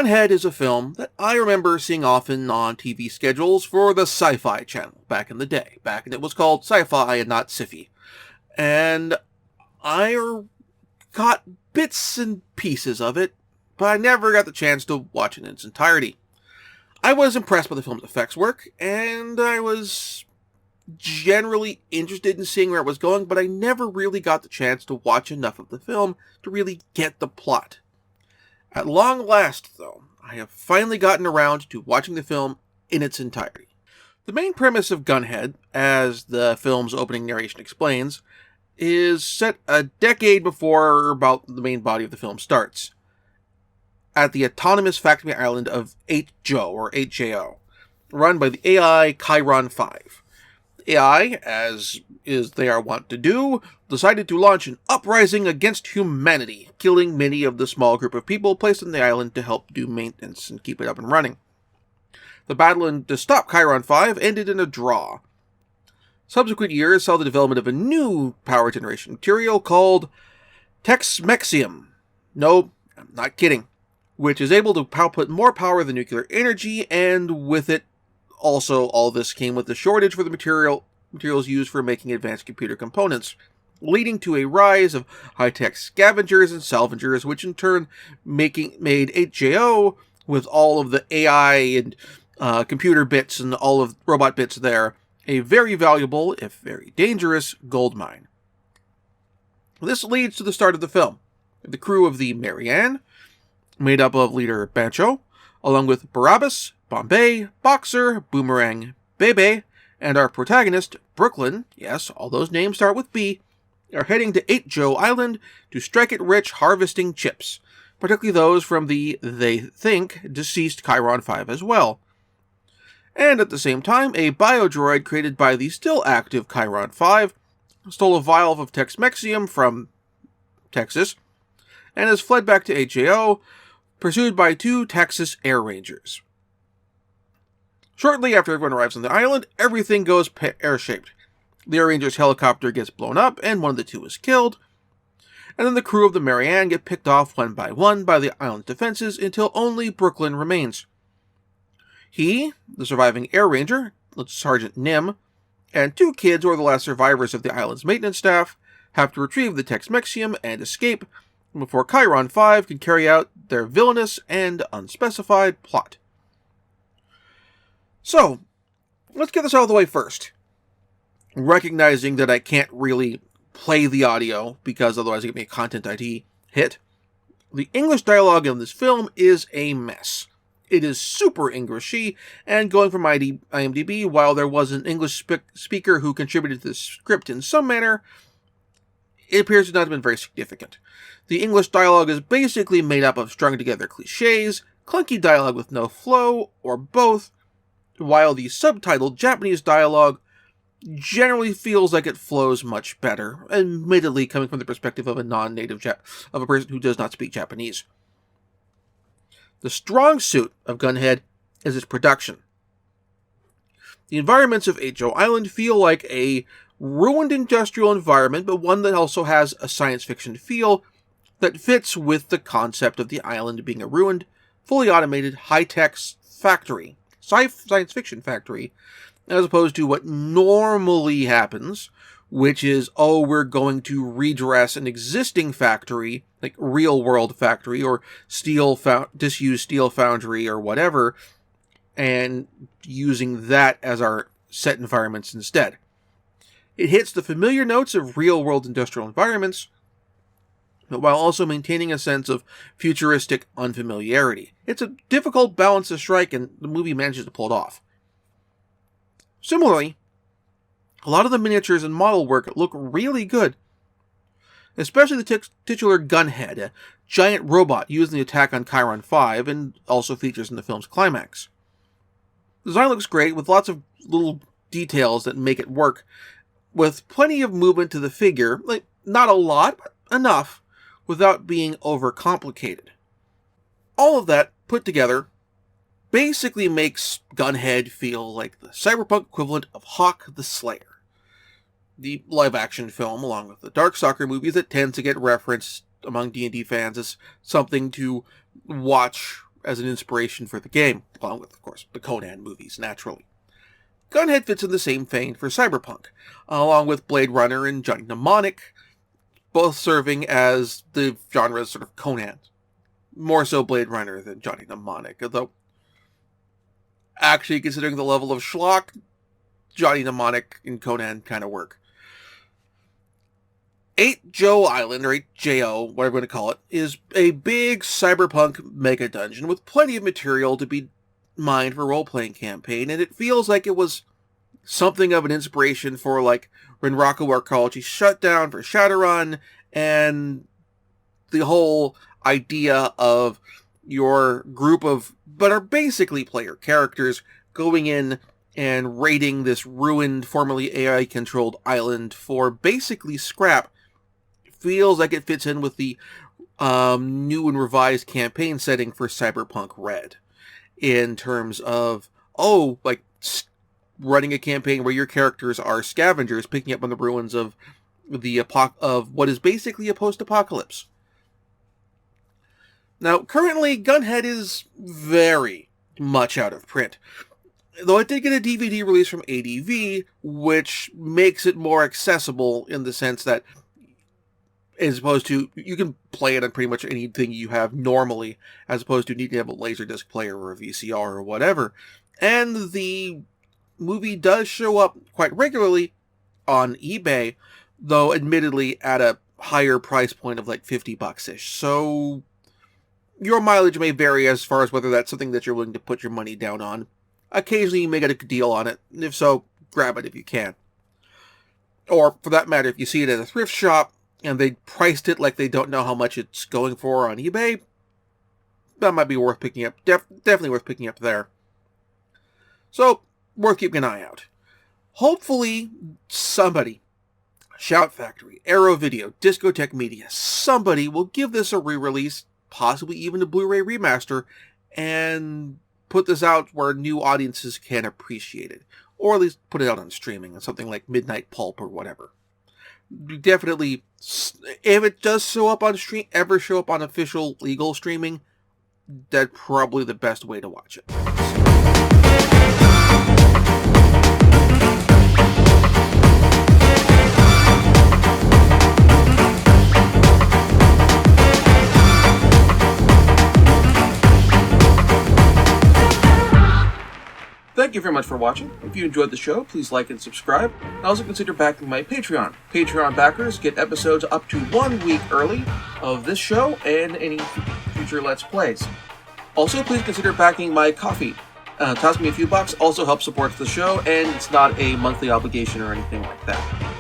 Gunhed is a film that I remember seeing often on TV schedules for the Sci-Fi channel back in the day, back when it was called Sci-Fi and not Sci-Fi. And I got bits and pieces of it, but I never got the chance to watch it in its entirety. I was impressed by the film's effects work, and I was generally interested in seeing where it was going, but I never really got the chance to watch enough of the film to really get the plot. At long last, though, I have finally gotten around to watching the film in its entirety. The main premise of Gunhed, as the film's opening narration explains, is set a decade before about the main body of the film starts, at the autonomous factory island of 8Jo, or 8JO, run by the AI Chiron 5. AI, as is they are wont to do, decided to launch an uprising against humanity, killing many of the small group of people placed on the island to help do maintenance and keep it up and running. The battle to stop Chiron 5 ended in a draw. Subsequent years saw the development of a new power generation material called Texmexium. No, I'm not kidding. Which is able to output more power than nuclear energy, and with it, also all this came with the shortage for the materials used for making advanced computer components, leading to a rise of high-tech scavengers and salvagers, which in turn made 8JO, with all of the AI and computer bits and all of robot bits there, a very valuable, if very dangerous, gold mine. This leads to the start of the film. The crew of the Marianne, made up of leader Bancho, along with Barabbas, Bombay, Boxer, Boomerang, Bebe, and our protagonist, Brooklyn, yes, all those names start with B, are heading to 8Jo Island to strike it rich harvesting chips, particularly those from the, they think, deceased Chiron 5 as well. And at the same time, a biodroid created by the still active Chiron 5 stole a vial of Texmexium from Texas, and has fled back to 8JO, pursued by 2 Texas Air Rangers. Shortly after everyone arrives on the island, everything goes pear-shaped. The Air Ranger's helicopter gets blown up, and one of the 2 is killed, and then the crew of the Marianne get picked off one by the island's defenses until only Brooklyn remains. He, the surviving Air Ranger, Sergeant Nim, and 2 kids who are the last survivors of the island's maintenance staff, have to retrieve the Texmexium and escape before Chiron 5 can carry out their villainous and unspecified plot. So, let's get this out of the way first. Recognizing that I can't really play the audio, because otherwise it would be a content ID hit, the English dialogue in this film is a mess. It is super Englishy, and going from IMDb, while there was an English speaker who contributed to the script in some manner, it appears to not have been very significant. The English dialogue is basically made up of strung-together cliches, clunky dialogue with no flow, or both, while the subtitled Japanese dialogue generally feels like it flows much better, admittedly coming from the perspective of a non-native of a person who does not speak Japanese. The strong suit of Gunhed is its production. The environments of 8Jo Island feel like a ruined industrial environment, but one that also has a science fiction feel that fits with the concept of the island being a ruined, fully automated, high-tech factory, science fiction factory, as opposed to what normally happens, which is, oh, we're going to redress an existing factory, like real-world factory, or disused steel foundry, or whatever, and using that as our set environments instead. It hits the familiar notes of real-world industrial environments, but while also maintaining a sense of futuristic unfamiliarity. It's a difficult balance to strike, and the movie manages to pull it off. Similarly, a lot of the miniatures and model work look really good, especially the titular Gunhed, a giant robot used in the attack on Chiron 5, and also features in the film's climax. The design looks great, with lots of little details that make it work, with plenty of movement to the figure, like not a lot, but enough, without being overcomplicated. All of that put together basically makes Gunhed feel like the cyberpunk equivalent of Hawk the Slayer, the live-action film, along with the Darkstalker movie that tends to get referenced among D&D fans as something to watch as an inspiration for the game, along with, of course, the Conan movies, naturally. Gunhed fits in the same vein for cyberpunk, along with Blade Runner and Johnny Mnemonic, both serving as the genre's sort of Conan. More so Blade Runner than Johnny Mnemonic, although actually considering the level of schlock, Johnny Mnemonic and Conan kind of work. 8 Joe Island, or 8JO, whatever you want to call it, is a big cyberpunk mega dungeon with plenty of material to be mined for a role-playing campaign, and it feels like it was something of an inspiration for, like, when Rocco Arcology shut down for Shadowrun, and the whole idea of your group of, but are basically player characters, going in and raiding this ruined, formerly AI-controlled island for basically scrap. Feels like it fits in with the new and revised campaign setting for Cyberpunk Red, in terms of, running a campaign where your characters are scavengers picking up on the ruins of of what is basically a post-apocalypse. Now, currently, Gunhed is very much out of print, though it did get a DVD release from ADV, which makes it more accessible in the sense that, as opposed to, you can play it on pretty much anything you have normally, as opposed to needing to have a Laserdisc player or a VCR or whatever. And the movie does show up quite regularly on eBay, though admittedly at a higher price point of like $50-ish. So your mileage may vary as far as whether that's something that you're willing to put your money down on. Occasionally you may get a deal on it, and if so, grab it if you can. Or, for that matter, if you see it at a thrift shop, and they priced it like they don't know how much it's going for on eBay, that might be worth picking up. Definitely worth picking up there. So, worth keeping an eye out. Hopefully, somebody, Shout Factory, Arrow Video, Discotech Media, somebody will give this a re-release, possibly even a Blu-ray remaster, and put this out where new audiences can appreciate it. Or at least put it out on streaming, on something like Midnight Pulp or whatever. Definitely, if it does show up on ever show up on official legal streaming, that's probably the best way to watch it. Thank you very much for watching. If you enjoyed the show, please like and subscribe. And also consider backing my Patreon. Patreon backers get episodes up to 1 week early of this show and any future Let's Plays. Also, please consider backing my Ko-fi. Toss me a few bucks, also helps support the show, and it's not a monthly obligation or anything like that.